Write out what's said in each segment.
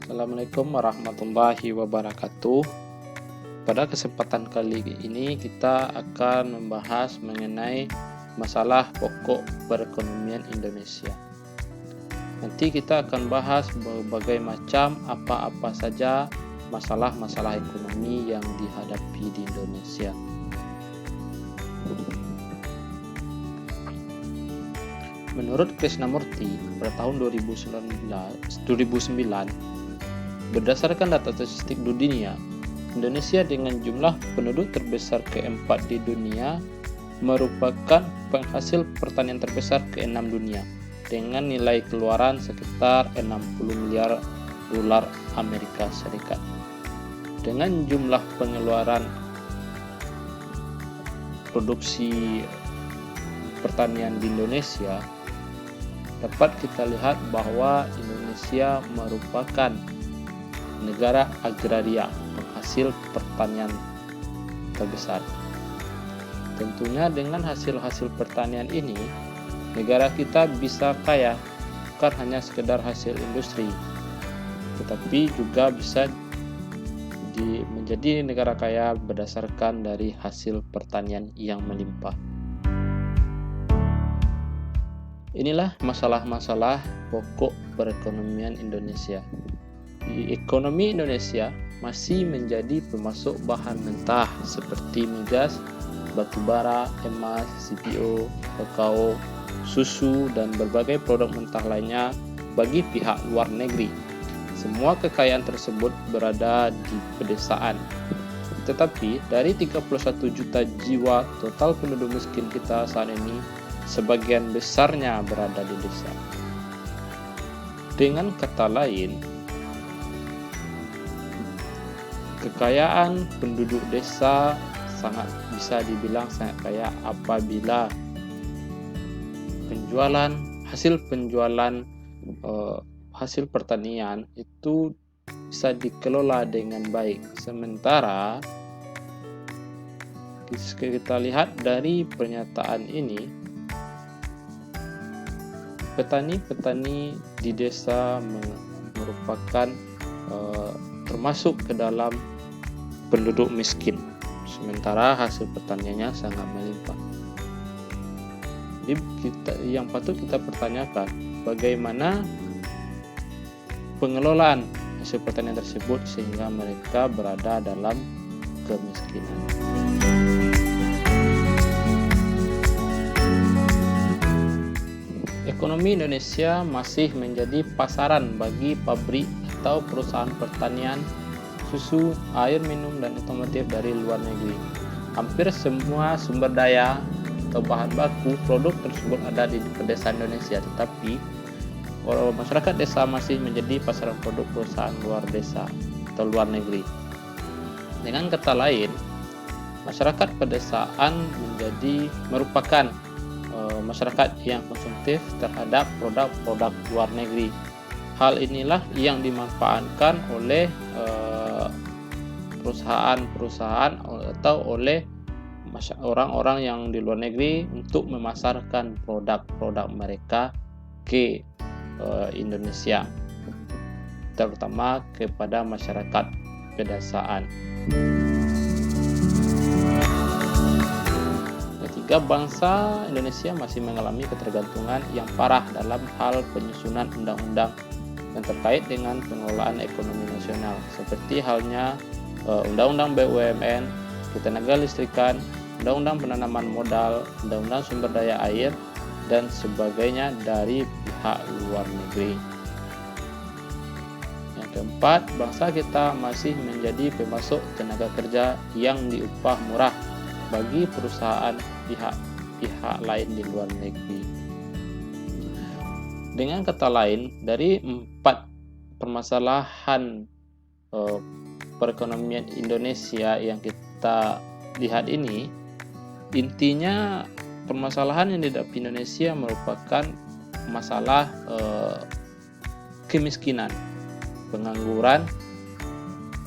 Assalamualaikum warahmatullahi wabarakatuh. Pada kesempatan kali ini kita akan membahas mengenai masalah pokok perekonomian Indonesia. Nanti kita akan bahas berbagai macam apa-apa saja masalah-masalah ekonomi yang dihadapi di Indonesia. Menurut Krishnamurti pada tahun 2009, berdasarkan data statistik dunia, Indonesia dengan jumlah penduduk terbesar keempat di dunia merupakan penghasil pertanian terbesar keenam dunia dengan nilai keluaran sekitar 60 miliar dolar Amerika Serikat. Dengan jumlah pengeluaran produksi pertanian di Indonesia, dapat kita lihat bahwa Indonesia merupakan negara agraria, penghasil pertanian terbesar. Tentunya dengan hasil-hasil pertanian ini, negara kita bisa kaya, bukan hanya sekedar hasil industri, tetapi juga bisa menjadi negara kaya berdasarkan dari hasil pertanian yang melimpah. Inilah masalah-masalah pokok perekonomian Indonesia. Di ekonomi Indonesia masih menjadi pemasok bahan mentah seperti migas, batu bara, emas, CPO, kakao, susu, dan berbagai produk mentah lainnya bagi pihak luar negeri. Semua kekayaan tersebut berada di pedesaan. Tetapi dari 31 juta jiwa total penduduk miskin kita saat ini, sebagian besarnya berada di desa. Dengan kata lain, kekayaan penduduk desa bisa dibilang sangat kaya apabila hasil penjualan hasil pertanian itu bisa dikelola dengan baik. Sementara kita lihat dari pernyataan ini, petani-petani di desa merupakan termasuk ke dalam penduduk miskin, sementara hasil pertaniannya sangat melimpah. Jadi yang patut kita pertanyakan, bagaimana pengelolaan hasil pertanian tersebut sehingga mereka berada dalam kemiskinan. Ekonomi Indonesia masih menjadi pasaran bagi pabrik atau perusahaan pertanian, susu, air minum, dan otomotif dari luar negeri. Hampir semua sumber daya atau bahan baku produk tersebut ada di pedesaan Indonesia, tetapi masyarakat desa masih menjadi pasaran produk perusahaan luar desa atau luar negeri. Dengan kata lain, masyarakat pedesaan merupakan masyarakat yang konsumtif terhadap produk-produk luar negeri. Hal inilah yang dimanfaatkan oleh perusahaan-perusahaan atau oleh orang-orang yang di luar negeri untuk memasarkan produk-produk mereka ke Indonesia, terutama kepada masyarakat pedesaan. Ketiga, bangsa Indonesia masih mengalami ketergantungan yang parah dalam hal penyusunan undang-undang yang terkait dengan pengelolaan ekonomi nasional, seperti halnya Undang-Undang BUMN, Ketenaga Listrikan, Undang-Undang Penanaman Modal, Undang-Undang Sumber Daya Air, dan sebagainya dari pihak luar negeri. Yang keempat, bangsa kita masih menjadi pemasok tenaga kerja yang diupah murah bagi perusahaan pihak lain di luar negeri. Dengan kata lain, dari 4 permasalahan perekonomian Indonesia yang kita lihat ini, intinya permasalahan yang dihadapi Indonesia merupakan masalah kemiskinan, pengangguran,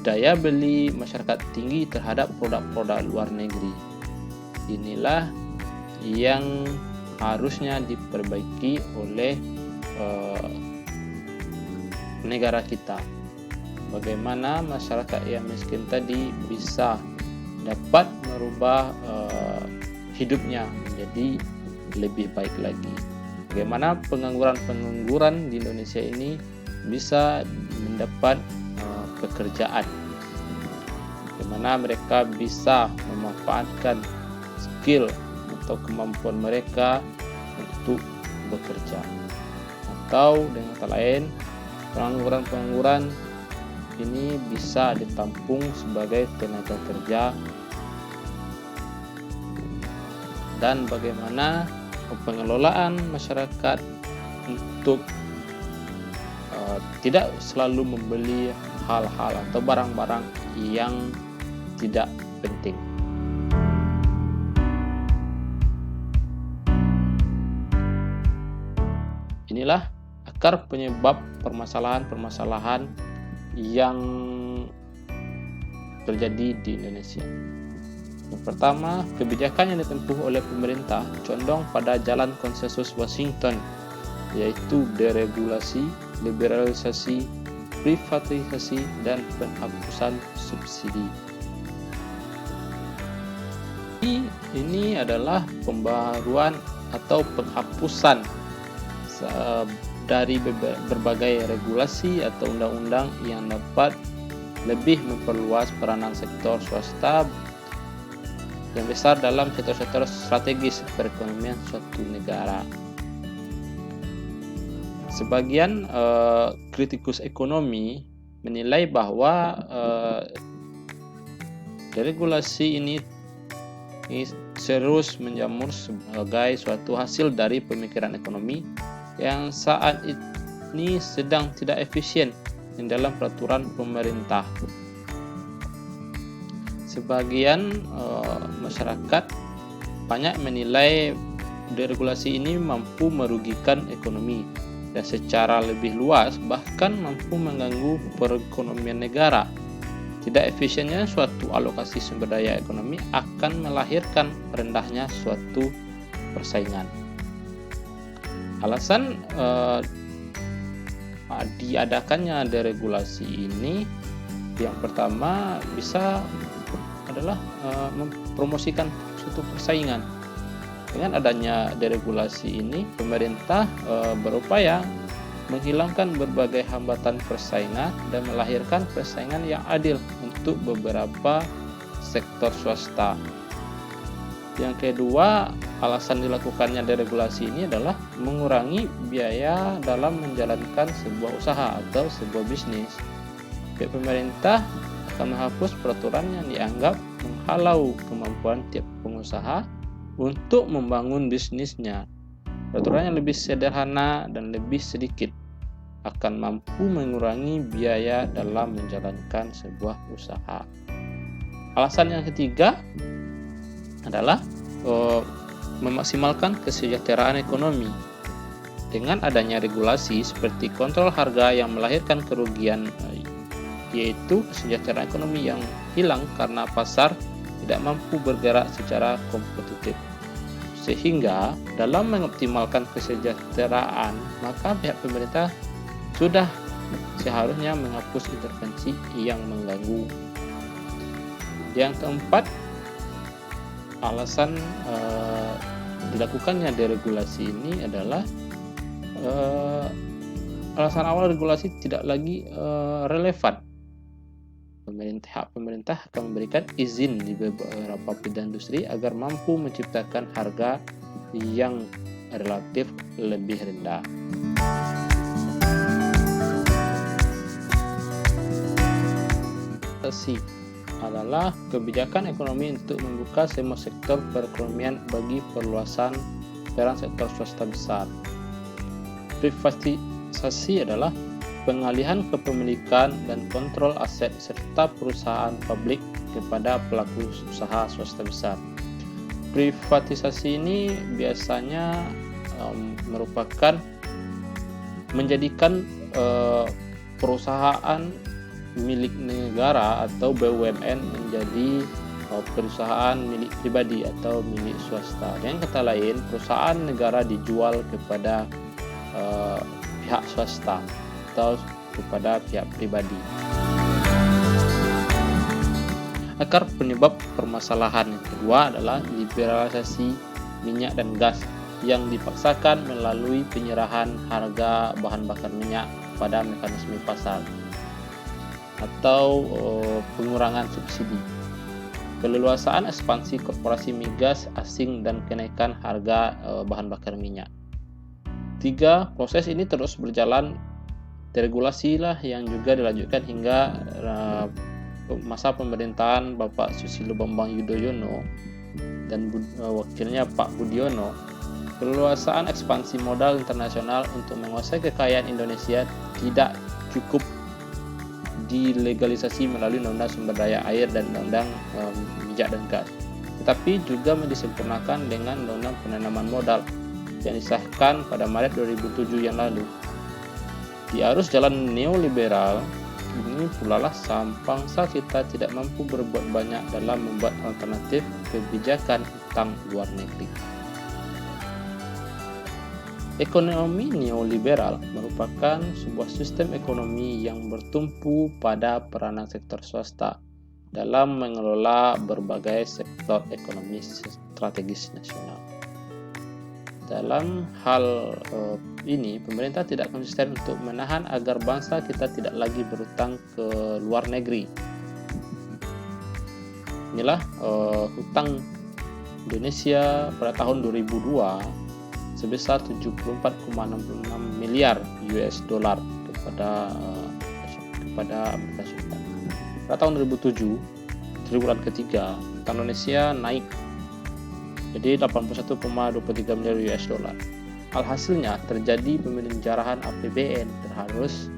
daya beli masyarakat tinggi terhadap produk-produk luar negeri. Inilah yang harusnya diperbaiki oleh negara kita. bagaimana masyarakat yang miskin tadi bisa dapat merubah hidupnya menjadi lebih baik lagi. Bagaimana pengangguran di Indonesia ini bisa mendapat pekerjaan. Bagaimana mereka bisa memanfaatkan skill atau kemampuan mereka untuk bekerja. Atau dengan kata lain, pengangguran ini bisa ditampung sebagai tenaga kerja, dan bagaimana pengelolaan masyarakat untuk tidak selalu membeli hal-hal atau barang-barang yang tidak penting. Inilah akar penyebab permasalahan-permasalahan yang terjadi di Indonesia. Yang pertama, kebijakan yang ditempuh oleh pemerintah condong pada jalan konsensus Washington, yaitu deregulasi, liberalisasi, privatisasi, dan penghapusan subsidi. Ini adalah pembaruan atau penghapusan dari berbagai regulasi atau undang-undang yang dapat lebih memperluas peranan sektor swasta yang besar dalam sektor-sektor strategis perekonomian suatu negara. Sebagian kritikus ekonomi menilai bahwa deregulasi ini terus menjamur sebagai suatu hasil dari pemikiran ekonomi yang saat ini sedang tidak efisien di dalam peraturan pemerintah. Sebagian masyarakat banyak menilai deregulasi ini mampu merugikan ekonomi dan secara lebih luas bahkan mampu mengganggu perekonomian negara. Tidak efisiennya suatu alokasi sumber daya ekonomi akan melahirkan rendahnya suatu persaingan. Alasan diadakannya deregulasi ini yang pertama adalah mempromosikan suatu persaingan. Dengan adanya deregulasi ini, pemerintah berupaya menghilangkan berbagai hambatan persaingan dan melahirkan persaingan yang adil untuk beberapa sektor swasta. Yang kedua, alasan dilakukannya deregulasi ini adalah mengurangi biaya dalam menjalankan sebuah usaha atau sebuah bisnis. Pihak pemerintah akan menghapus peraturan yang dianggap menghalau kemampuan tiap pengusaha untuk membangun bisnisnya. Peraturan yang lebih sederhana dan lebih sedikit akan mampu mengurangi biaya dalam menjalankan sebuah usaha. Alasan yang ketiga adalah memaksimalkan kesejahteraan ekonomi. Dengan adanya regulasi seperti kontrol harga yang melahirkan kerugian, yaitu kesejahteraan ekonomi yang hilang karena pasar tidak mampu bergerak secara kompetitif. Sehingga dalam mengoptimalkan kesejahteraan, maka pihak pemerintah sudah seharusnya menghapus intervensi yang mengganggu. Yang keempat, alasan dilakukannya deregulasi ini adalah alasan awal regulasi tidak lagi relevan. Pemerintah akan memberikan izin di beberapa bidang industri agar mampu menciptakan harga yang relatif lebih rendah. Adalah kebijakan ekonomi untuk membuka semua sektor perekonomian bagi perluasan peran sektor swasta besar. Privatisasi adalah pengalihan kepemilikan dan kontrol aset serta perusahaan publik kepada pelaku usaha swasta besar. Privatisasi ini biasanya merupakan menjadikan perusahaan milik negara atau BUMN menjadi perusahaan milik pribadi atau milik swasta. Dengan kata lain, perusahaan negara dijual kepada pihak swasta atau kepada pihak pribadi. Akar penyebab permasalahan yang kedua adalah liberalisasi minyak dan gas yang dipaksakan melalui penyerahan harga bahan bakar minyak pada mekanisme pasar atau pengurangan subsidi. Keleluasaan ekspansi korporasi migas asing dan kenaikan harga bahan bakar minyak. 3. Proses ini terus berjalan. Deregulasi lah yang juga dilanjutkan hingga masa pemerintahan Bapak Susilo Bambang Yudhoyono dan wakilnya Pak Budiono. Keleluasaan ekspansi modal internasional untuk menguasai kekayaan Indonesia tidak cukup dilegalisasi melalui Undang-Undang Sumber Daya Air dan Undang-Undang Minyak dan Gas, tetapi juga disempurnakan dengan Undang-Undang Penanaman Modal yang disahkan pada Maret 2007 yang lalu. Di arus jalan neoliberal ini pula lah bangsa kita tidak mampu berbuat banyak dalam membuat alternatif kebijakan utang luar negeri. Ekonomi neoliberal merupakan sebuah sistem ekonomi yang bertumpu pada peranan sektor swasta dalam mengelola berbagai sektor ekonomi strategis nasional. Dalam hal ini, pemerintah tidak konsisten untuk menahan agar bangsa kita tidak lagi berutang ke luar negeri. Inilah hutang Indonesia pada tahun 2002 sebesar 74,66 miliar US dollar kepada Amerika Serikat. Pada tahun 2007, triwulan ketiga, hutang Indonesia naik jadi 81,23 miliar US dollar. Alhasilnya terjadi pemenjarahan APBN dan harus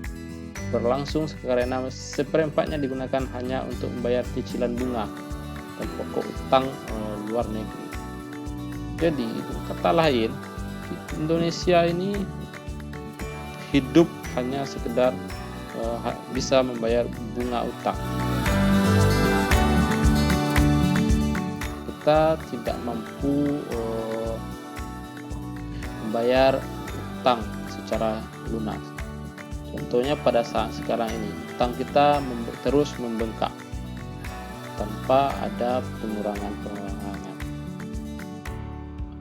berlangsung karena seperempatnya digunakan hanya untuk membayar cicilan bunga dan pokok utang luar negeri. Jadi, kata lain, Indonesia ini hidup hanya sekedar bisa membayar bunga utang. Kita tidak mampu membayar utang secara lunas. Contohnya pada saat sekarang ini, utang kita terus membengkak tanpa ada pengurangan.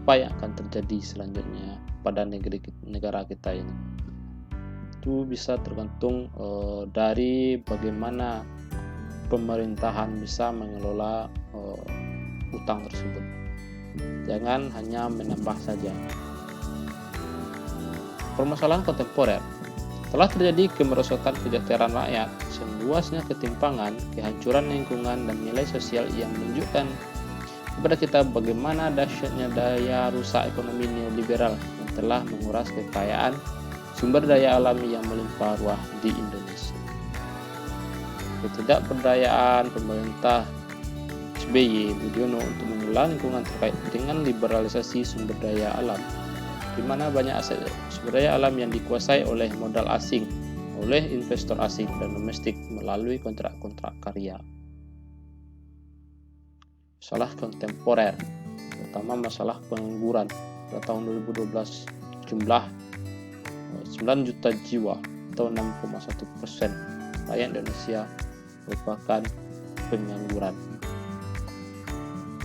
Apa yang akan terjadi selanjutnya pada negara kita ini? Itu bisa tergantung dari bagaimana pemerintahan bisa mengelola utang tersebut. Jangan hanya menambah saja. Permasalahan kontemporer. Telah terjadi kemerosotan kesejahteraan rakyat, seluasnya ketimpangan, kehancuran lingkungan, dan nilai sosial yang menunjukkan kepada kita bagaimana dahsyatnya daya rusak ekonomi neoliberal yang telah menguras kekayaan sumber daya alami yang melimpah ruah di Indonesia. Ketidakberdayaan pemerintah SBY Budiono untuk mengelola lingkungan terkait dengan liberalisasi sumber daya alam, di mana banyak aset sumber daya alam yang dikuasai oleh modal asing, oleh investor asing dan domestik melalui kontrak-kontrak karya. Masalah kontemporer, terutama masalah pengangguran. Pada tahun 2012 jumlah 9 juta jiwa atau 6,1% rakyat Indonesia merupakan pengangguran.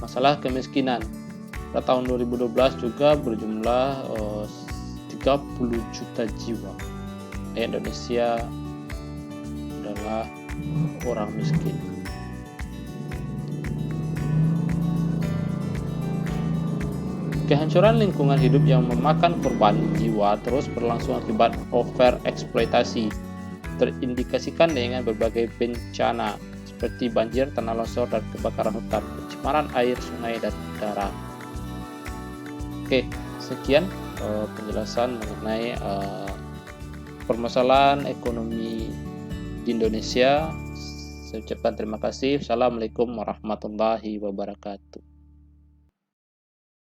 Masalah kemiskinan pada tahun 2012 juga berjumlah 30 juta jiwa rakyat Indonesia adalah orang miskin. Kehancuran lingkungan hidup yang memakan korban jiwa terus berlangsung akibat overeksploitasi, terindikasikan dengan berbagai bencana seperti banjir, tanah longsor, dan kebakaran hutan, pencemaran air, sungai, dan udara. Oke, sekian penjelasan mengenai permasalahan ekonomi di Indonesia. Saya ucapkan terima kasih. Assalamualaikum warahmatullahi wabarakatuh.